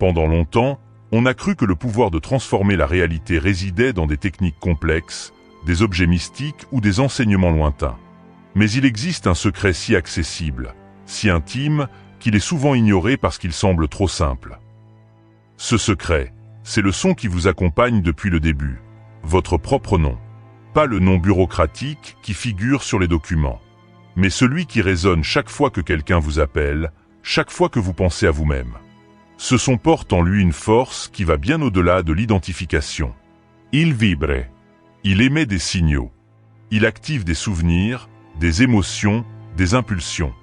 Pendant longtemps, on a cru que le pouvoir de transformer la réalité résidait dans des techniques complexes, des objets mystiques ou des enseignements lointains. Mais il existe un secret si accessible, si intime, qu'il est souvent ignoré parce qu'il semble trop simple. Ce secret, c'est le son qui vous accompagne depuis le début, votre propre nom. Pas le nom bureaucratique qui figure sur les documents, mais celui qui résonne chaque fois que quelqu'un vous appelle, chaque fois que vous pensez à vous-même. Ce son porte en lui une force qui va bien au-delà de l'identification. Il vibre. Il émet des signaux. Il active des souvenirs, des émotions, des impulsions.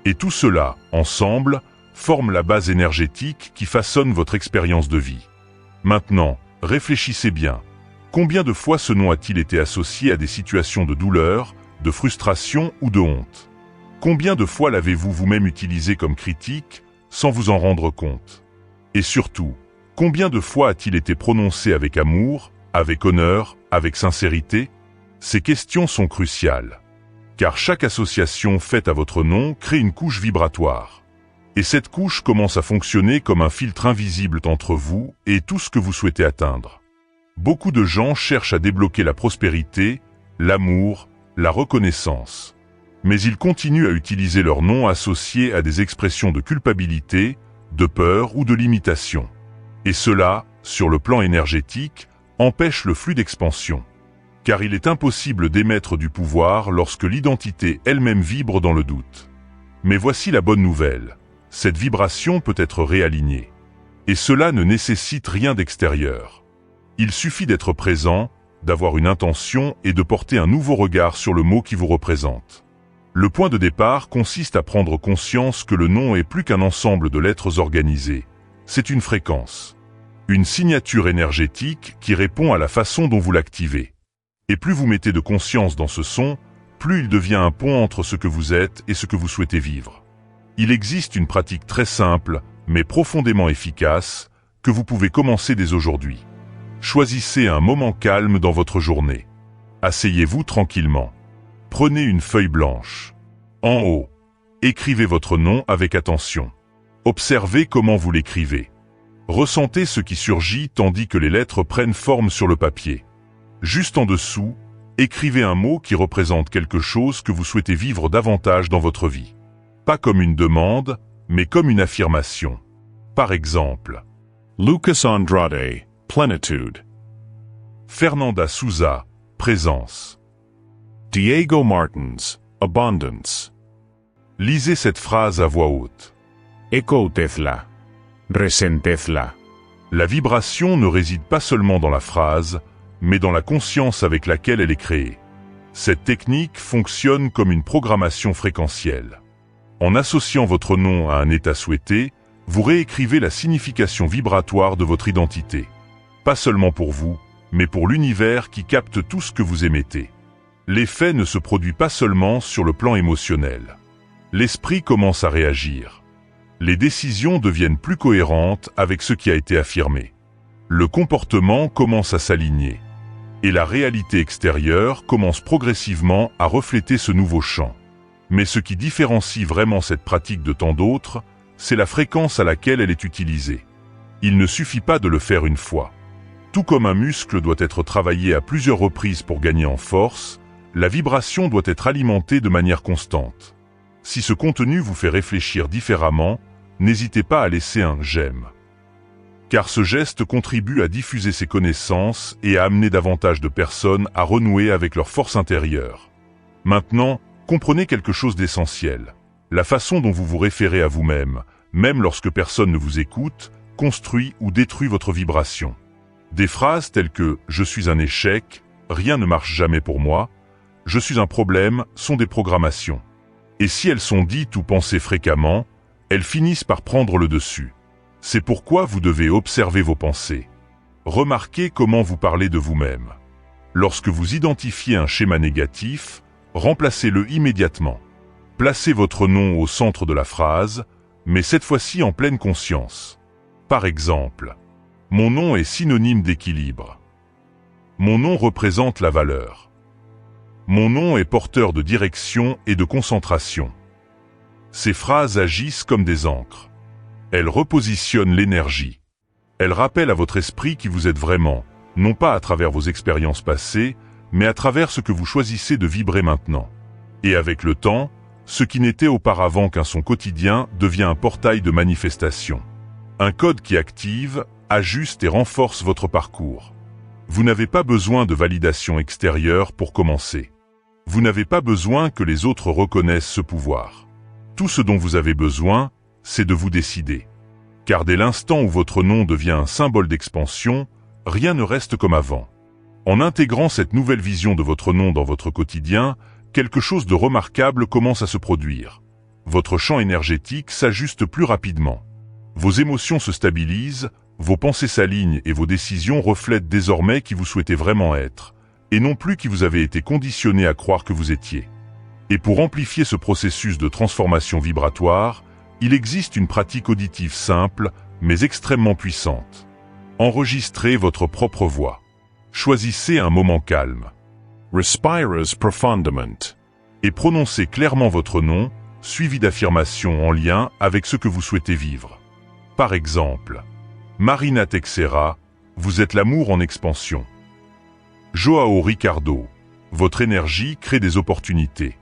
Et tout cela, ensemble, forme la base énergétique qui façonne votre expérience de vie. Maintenant, réfléchissez bien. Combien de fois ce nom a-t-il été associé à des situations de douleur, de frustration ou de honte? Combien de fois l'avez-vous vous-même utilisé comme critique, sans vous en rendre compte? Et surtout, combien de fois a-t-il été prononcé avec amour, avec honneur, avec sincérité? Ces questions sont cruciales. Car chaque association faite à votre nom crée une couche vibratoire. Et cette couche commence à fonctionner comme un filtre invisible entre vous et tout ce que vous souhaitez atteindre. Beaucoup de gens cherchent à débloquer la prospérité, l'amour, la reconnaissance. Mais ils continuent à utiliser leur nom associé à des expressions de culpabilité, de peur ou de limitation. Et cela, sur le plan énergétique, empêche le flux d'expansion. Car il est impossible d'émettre du pouvoir lorsque l'identité elle-même vibre dans le doute. Mais voici la bonne nouvelle, cette vibration peut être réalignée. Et cela ne nécessite rien d'extérieur. Il suffit d'être présent, d'avoir une intention et de porter un nouveau regard sur le mot qui vous représente. Le point de départ consiste à prendre conscience que le nom est plus qu'un ensemble de lettres organisées. C'est une fréquence. Une signature énergétique qui répond à la façon dont vous l'activez. Et plus vous mettez de conscience dans ce son, plus il devient un pont entre ce que vous êtes et ce que vous souhaitez vivre. Il existe une pratique très simple, mais profondément efficace, que vous pouvez commencer dès aujourd'hui. Choisissez un moment calme dans votre journée. Asseyez-vous tranquillement. Prenez une feuille blanche. En haut, écrivez votre nom avec attention. Observez comment vous l'écrivez. Ressentez ce qui surgit tandis que les lettres prennent forme sur le papier. Juste en dessous, écrivez un mot qui représente quelque chose que vous souhaitez vivre davantage dans votre vie. Pas comme une demande, mais comme une affirmation. Par exemple, Lucas Andrade, plenitude. Fernanda Souza, présence. Diego Martins, abundance. Lisez cette phrase à voix haute. Escoutezla. Resentezla. La vibration ne réside pas seulement dans la phrase, mais dans la conscience avec laquelle elle est créée. Cette technique fonctionne comme une programmation fréquentielle. En associant votre nom à un état souhaité, vous réécrivez la signification vibratoire de votre identité. Pas seulement pour vous, mais pour l'univers qui capte tout ce que vous émettez. L'effet ne se produit pas seulement sur le plan émotionnel. L'esprit commence à réagir. Les décisions deviennent plus cohérentes avec ce qui a été affirmé. Le comportement commence à s'aligner. Et la réalité extérieure commence progressivement à refléter ce nouveau champ. Mais ce qui différencie vraiment cette pratique de tant d'autres, c'est la fréquence à laquelle elle est utilisée. Il ne suffit pas de le faire une fois. Tout comme un muscle doit être travaillé à plusieurs reprises pour gagner en force, la vibration doit être alimentée de manière constante. Si ce contenu vous fait réfléchir différemment, n'hésitez pas à laisser un « j'aime ». Car ce geste contribue à diffuser ses connaissances et à amener davantage de personnes à renouer avec leur force intérieure. Maintenant, comprenez quelque chose d'essentiel. La façon dont vous vous référez à vous-même, même lorsque personne ne vous écoute, construit ou détruit votre vibration. Des phrases telles que « je suis un échec »,« rien ne marche jamais pour moi »,« je suis un problème » sont des programmations. Et si elles sont dites ou pensées fréquemment, elles finissent par prendre le dessus. C'est pourquoi vous devez observer vos pensées. Remarquez comment vous parlez de vous-même. Lorsque vous identifiez un schéma négatif, remplacez-le immédiatement. Placez votre nom au centre de la phrase, mais cette fois-ci en pleine conscience. Par exemple, « Mon nom est synonyme d'équilibre ». Mon nom représente la valeur. Mon nom est porteur de direction et de concentration. Ces phrases agissent comme des ancres. Elles repositionnent l'énergie. Elle rappelle à votre esprit qui vous êtes vraiment, non pas à travers vos expériences passées, mais à travers ce que vous choisissez de vibrer maintenant. Et avec le temps, ce qui n'était auparavant qu'un son quotidien devient un portail de manifestation. Un code qui active, ajuste et renforce votre parcours. Vous n'avez pas besoin de validation extérieure pour commencer. Vous n'avez pas besoin que les autres reconnaissent ce pouvoir. Tout ce dont vous avez besoin, c'est de vous décider. Car dès l'instant où votre nom devient un symbole d'expansion, rien ne reste comme avant. En intégrant cette nouvelle vision de votre nom dans votre quotidien, quelque chose de remarquable commence à se produire. Votre champ énergétique s'ajuste plus rapidement. Vos émotions se stabilisent, vos pensées s'alignent et vos décisions reflètent désormais qui vous souhaitez vraiment être, et non plus qui vous avez été conditionné à croire que vous étiez. Et pour amplifier ce processus de transformation vibratoire, il existe une pratique auditive simple, mais extrêmement puissante. Enregistrez votre propre voix. Choisissez un moment calme. Respires profundament. Et prononcez clairement votre nom, suivi d'affirmations en lien avec ce que vous souhaitez vivre. Par exemple, Marina Teixeira, vous êtes l'amour en expansion. Joao Ricardo, votre énergie crée des opportunités.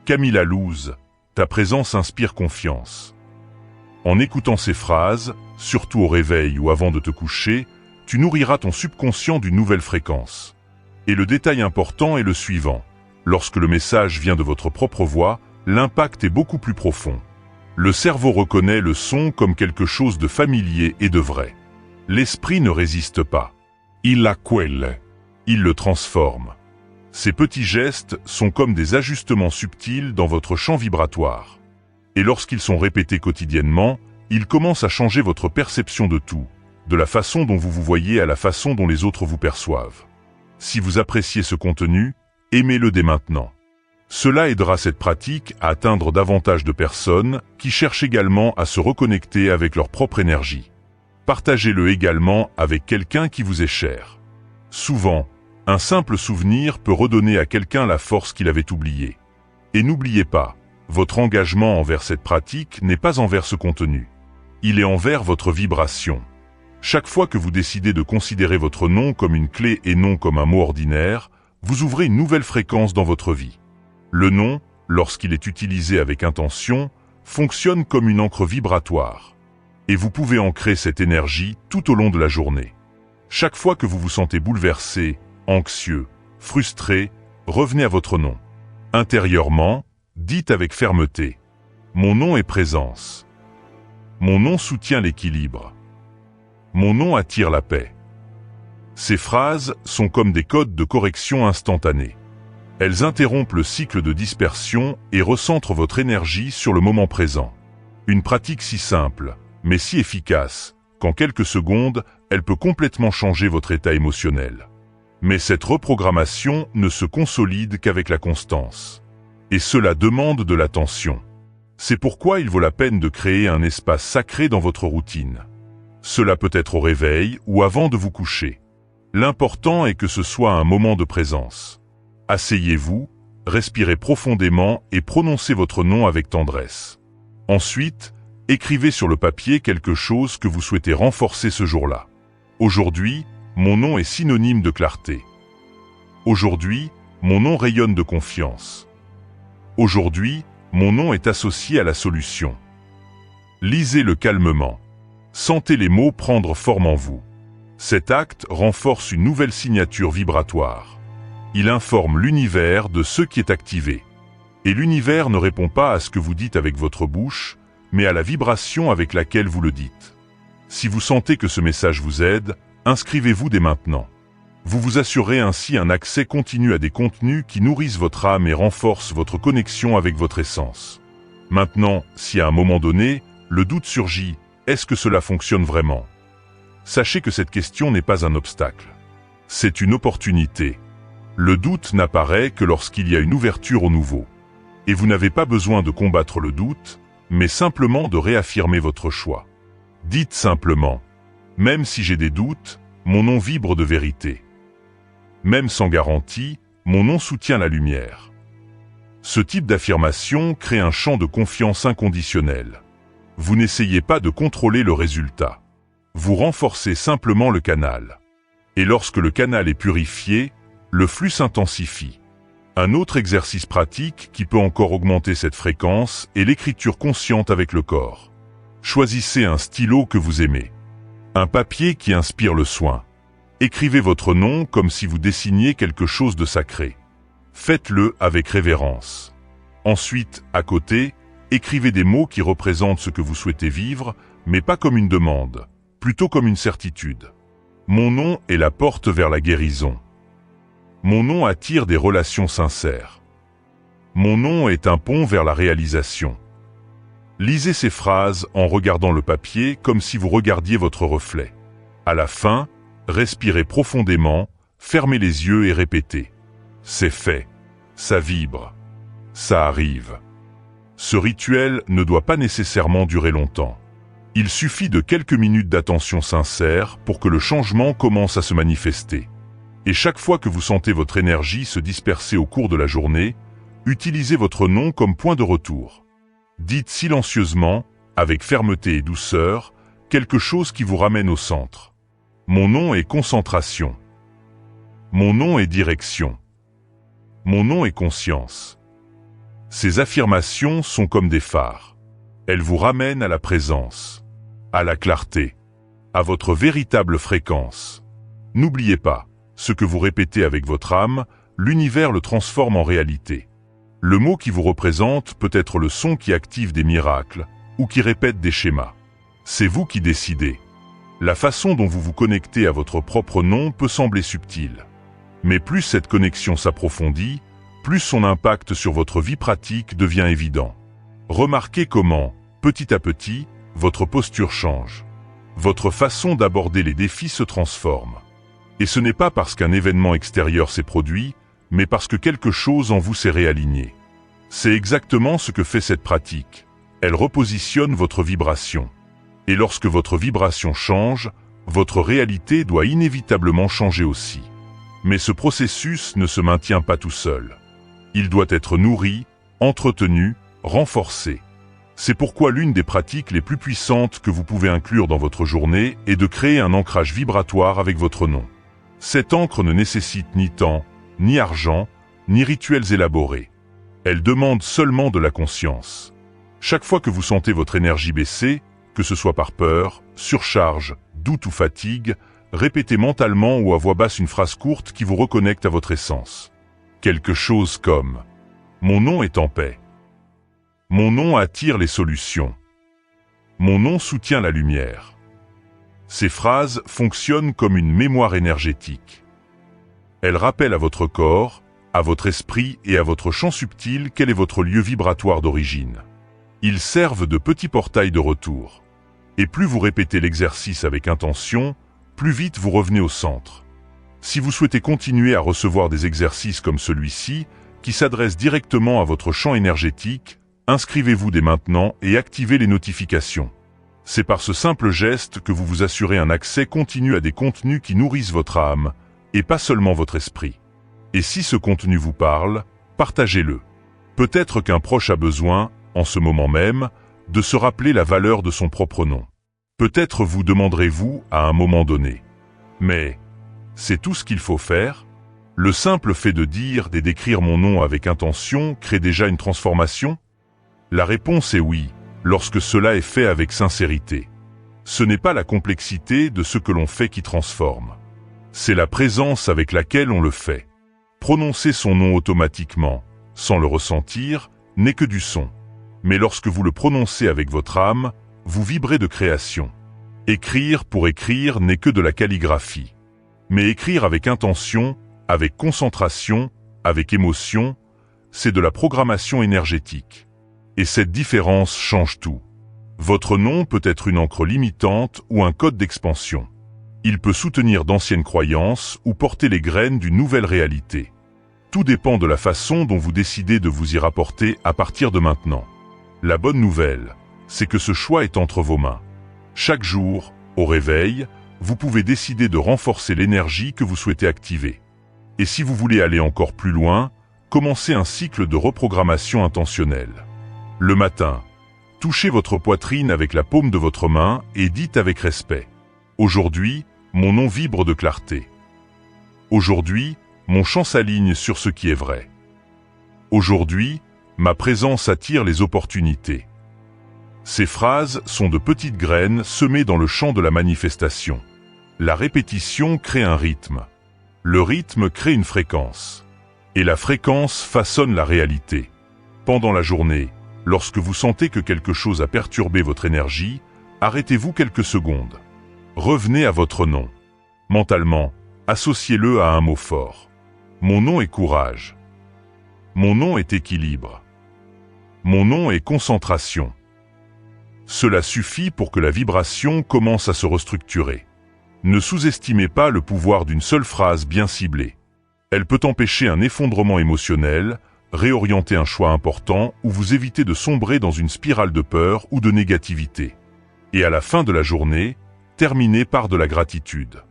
Camilla Luz, ta présence inspire confiance. En écoutant ces phrases, surtout au réveil ou avant de te coucher, tu nourriras ton subconscient d'une nouvelle fréquence. Et le détail important est le suivant. Lorsque le message vient de votre propre voix, l'impact est beaucoup plus profond. Le cerveau reconnaît le son comme quelque chose de familier et de vrai. L'esprit ne résiste pas. Il accueille. Il le transforme. Ces petits gestes sont comme des ajustements subtils dans votre champ vibratoire. Et lorsqu'ils sont répétés quotidiennement, ils commencent à changer votre perception de tout, de la façon dont vous vous voyez à la façon dont les autres vous perçoivent. Si vous appréciez ce contenu, aimez-le dès maintenant. Cela aidera cette pratique à atteindre davantage de personnes qui cherchent également à se reconnecter avec leur propre énergie. Partagez-le également avec quelqu'un qui vous est cher. Souvent, un simple souvenir peut redonner à quelqu'un la force qu'il avait oubliée. Et n'oubliez pas, votre engagement envers cette pratique n'est pas envers ce contenu. Il est envers votre vibration. Chaque fois que vous décidez de considérer votre nom comme une clé et non comme un mot ordinaire, vous ouvrez une nouvelle fréquence dans votre vie. Le nom, lorsqu'il est utilisé avec intention, fonctionne comme une encre vibratoire. Et vous pouvez ancrer cette énergie tout au long de la journée. Chaque fois que vous vous sentez bouleversé, anxieux, frustré, revenez à votre nom. Intérieurement, dites avec fermeté « Mon nom est présence ». Mon nom soutient l'équilibre. Mon nom attire la paix. Ces phrases sont comme des codes de correction instantanés. Elles interrompent le cycle de dispersion et recentrent votre énergie sur le moment présent. Une pratique si simple, mais si efficace, qu'en quelques secondes, elle peut complètement changer votre état émotionnel. Mais cette reprogrammation ne se consolide qu'avec la constance. Et cela demande de l'attention. C'est pourquoi il vaut la peine de créer un espace sacré dans votre routine. Cela peut être au réveil ou avant de vous coucher. L'important est que ce soit un moment de présence. Asseyez-vous, respirez profondément et prononcez votre nom avec tendresse. Ensuite, écrivez sur le papier quelque chose que vous souhaitez renforcer ce jour-là. Aujourd'hui, mon nom est synonyme de clarté. Aujourd'hui, mon nom rayonne de confiance. Aujourd'hui, mon nom est associé à la solution. Lisez-le calmement. Sentez les mots prendre forme en vous. Cet acte renforce une nouvelle signature vibratoire. Il informe l'univers de ce qui est activé. Et l'univers ne répond pas à ce que vous dites avec votre bouche, mais à la vibration avec laquelle vous le dites. Si vous sentez que ce message vous aide, inscrivez-vous dès maintenant. Vous vous assurez ainsi un accès continu à des contenus qui nourrissent votre âme et renforcent votre connexion avec votre essence. Maintenant, si à un moment donné, le doute surgit, est-ce que cela fonctionne vraiment? Sachez que cette question n'est pas un obstacle. C'est une opportunité. Le doute n'apparaît que lorsqu'il y a une ouverture au nouveau. Et vous n'avez pas besoin de combattre le doute, mais simplement de réaffirmer votre choix. Dites simplement, même si j'ai des doutes, mon nom vibre de vérité. Même sans garantie, mon nom soutient la lumière. Ce type d'affirmation crée un champ de confiance inconditionnel. Vous n'essayez pas de contrôler le résultat. Vous renforcez simplement le canal. Et lorsque le canal est purifié, le flux s'intensifie. Un autre exercice pratique qui peut encore augmenter cette fréquence est l'écriture consciente avec le corps. Choisissez un stylo que vous aimez. Un papier qui inspire le soin. Écrivez votre nom comme si vous dessiniez quelque chose de sacré. Faites-le avec révérence. Ensuite, à côté, écrivez des mots qui représentent ce que vous souhaitez vivre, mais pas comme une demande, plutôt comme une certitude. Mon nom est la porte vers la guérison. Mon nom attire des relations sincères. Mon nom est un pont vers la réalisation. Lisez ces phrases en regardant le papier comme si vous regardiez votre reflet. À la fin, respirez profondément, fermez les yeux et répétez. C'est fait. Ça vibre. Ça arrive. Ce rituel ne doit pas nécessairement durer longtemps. Il suffit de quelques minutes d'attention sincère pour que le changement commence à se manifester. Et chaque fois que vous sentez votre énergie se disperser au cours de la journée, utilisez votre nom comme point de retour. Dites silencieusement, avec fermeté et douceur, quelque chose qui vous ramène au centre. Mon nom est concentration. Mon nom est direction. Mon nom est conscience. Ces affirmations sont comme des phares. Elles vous ramènent à la présence, à la clarté, à votre véritable fréquence. N'oubliez pas, ce que vous répétez avec votre âme, l'univers le transforme en réalité. Le mot qui vous représente peut être le son qui active des miracles ou qui répète des schémas. C'est vous qui décidez. La façon dont vous vous connectez à votre propre nom peut sembler subtile. Mais plus cette connexion s'approfondit, plus son impact sur votre vie pratique devient évident. Remarquez comment, petit à petit, votre posture change. Votre façon d'aborder les défis se transforme. Et ce n'est pas parce qu'un événement extérieur s'est produit, mais parce que quelque chose en vous s'est réaligné. C'est exactement ce que fait cette pratique. Elle repositionne votre vibration. Et lorsque votre vibration change, votre réalité doit inévitablement changer aussi. Mais ce processus ne se maintient pas tout seul. Il doit être nourri, entretenu, renforcé. C'est pourquoi l'une des pratiques les plus puissantes que vous pouvez inclure dans votre journée est de créer un ancrage vibratoire avec votre nom. Cette encre ne nécessite ni temps, ni argent, ni rituels élaborés. Elle demande seulement de la conscience. Chaque fois que vous sentez votre énergie baisser, que ce soit par peur, surcharge, doute ou fatigue, répétez mentalement ou à voix basse une phrase courte qui vous reconnecte à votre essence. Quelque chose comme « Mon nom est en paix ». Mon nom attire les solutions. Mon nom soutient la lumière. Ces phrases fonctionnent comme une mémoire énergétique. Elles rappellent à votre corps, à votre esprit et à votre champ subtil quel est votre lieu vibratoire d'origine. Ils servent de petits portails de retour. Et plus vous répétez l'exercice avec intention, plus vite vous revenez au centre. Si vous souhaitez continuer à recevoir des exercices comme celui-ci, qui s'adressent directement à votre champ énergétique, inscrivez-vous dès maintenant et activez les notifications. C'est par ce simple geste que vous vous assurez un accès continu à des contenus qui nourrissent votre âme, et pas seulement votre esprit. Et si ce contenu vous parle, partagez-le. Peut-être qu'un proche a besoin, en ce moment même, de se rappeler la valeur de son propre nom. Peut-être vous demanderez-vous à un moment donné. Mais, c'est tout ce qu'il faut faire? Le simple fait de dire et d'écrire mon nom avec intention crée déjà une transformation? La réponse est oui, lorsque cela est fait avec sincérité. Ce n'est pas la complexité de ce que l'on fait qui transforme. C'est la présence avec laquelle on le fait. Prononcer son nom automatiquement, sans le ressentir, n'est que du son. Mais lorsque vous le prononcez avec votre âme, vous vibrez de création. Écrire pour écrire n'est que de la calligraphie. Mais écrire avec intention, avec concentration, avec émotion, c'est de la programmation énergétique. Et cette différence change tout. Votre nom peut être une encre limitante ou un code d'expansion. Il peut soutenir d'anciennes croyances ou porter les graines d'une nouvelle réalité. Tout dépend de la façon dont vous décidez de vous y rapporter à partir de maintenant. La bonne nouvelle, c'est que ce choix est entre vos mains. Chaque jour, au réveil, vous pouvez décider de renforcer l'énergie que vous souhaitez activer. Et si vous voulez aller encore plus loin, commencez un cycle de reprogrammation intentionnelle. Le matin, touchez votre poitrine avec la paume de votre main et dites avec respect. Aujourd'hui, mon nom vibre de clarté. Aujourd'hui, mon chant s'aligne sur ce qui est vrai. Aujourd'hui, ma présence attire les opportunités. Ces phrases sont de petites graines semées dans le champ de la manifestation. La répétition crée un rythme. Le rythme crée une fréquence. Et la fréquence façonne la réalité. Pendant la journée, lorsque vous sentez que quelque chose a perturbé votre énergie, arrêtez-vous quelques secondes. Revenez à votre nom. Mentalement, associez-le à un mot fort. Mon nom est courage. Mon nom est équilibre. Mon nom est concentration. Cela suffit pour que la vibration commence à se restructurer. Ne sous-estimez pas le pouvoir d'une seule phrase bien ciblée. Elle peut empêcher un effondrement émotionnel, réorienter un choix important ou vous éviter de sombrer dans une spirale de peur ou de négativité. Et à la fin de la journée, terminez par de la gratitude.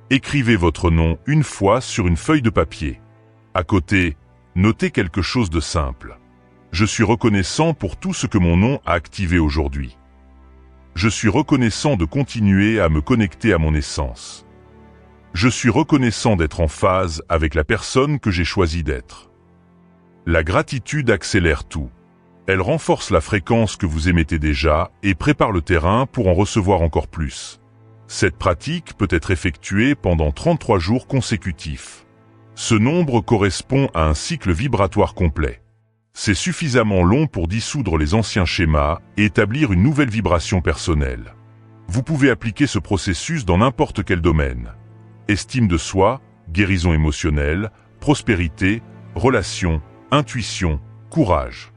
Écrivez votre nom une fois sur une feuille de papier. À côté, notez quelque chose de simple. Je suis reconnaissant pour tout ce que mon nom a activé aujourd'hui. Je suis reconnaissant de continuer à me connecter à mon essence. Je suis reconnaissant d'être en phase avec la personne que j'ai choisi d'être. La gratitude accélère tout. Elle renforce la fréquence que vous émettez déjà et prépare le terrain pour en recevoir encore plus. Cette pratique peut être effectuée pendant 33 jours consécutifs. Ce nombre correspond à un cycle vibratoire complet. C'est suffisamment long pour dissoudre les anciens schémas et établir une nouvelle vibration personnelle. Vous pouvez appliquer ce processus dans n'importe quel domaine. Estime de soi, guérison émotionnelle, prospérité, relations, intuition, courage.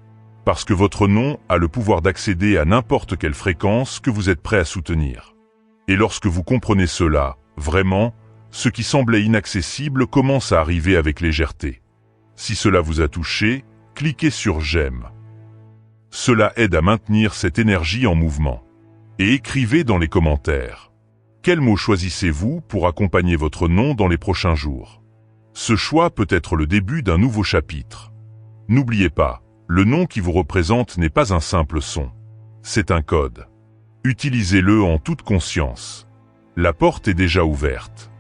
Parce que votre nom a le pouvoir d'accéder à n'importe quelle fréquence que vous êtes prêt à soutenir. Et lorsque vous comprenez cela, vraiment, ce qui semblait inaccessible commence à arriver avec légèreté. Si cela vous a touché, cliquez sur j'aime. Cela aide à maintenir cette énergie en mouvement. Et écrivez dans les commentaires. Quel mot choisissez-vous pour accompagner votre nom dans les prochains jours? Ce choix peut être le début d'un nouveau chapitre. N'oubliez pas, le nom qui vous représente n'est pas un simple son. C'est un code. Utilisez-le en toute conscience. La porte est déjà ouverte.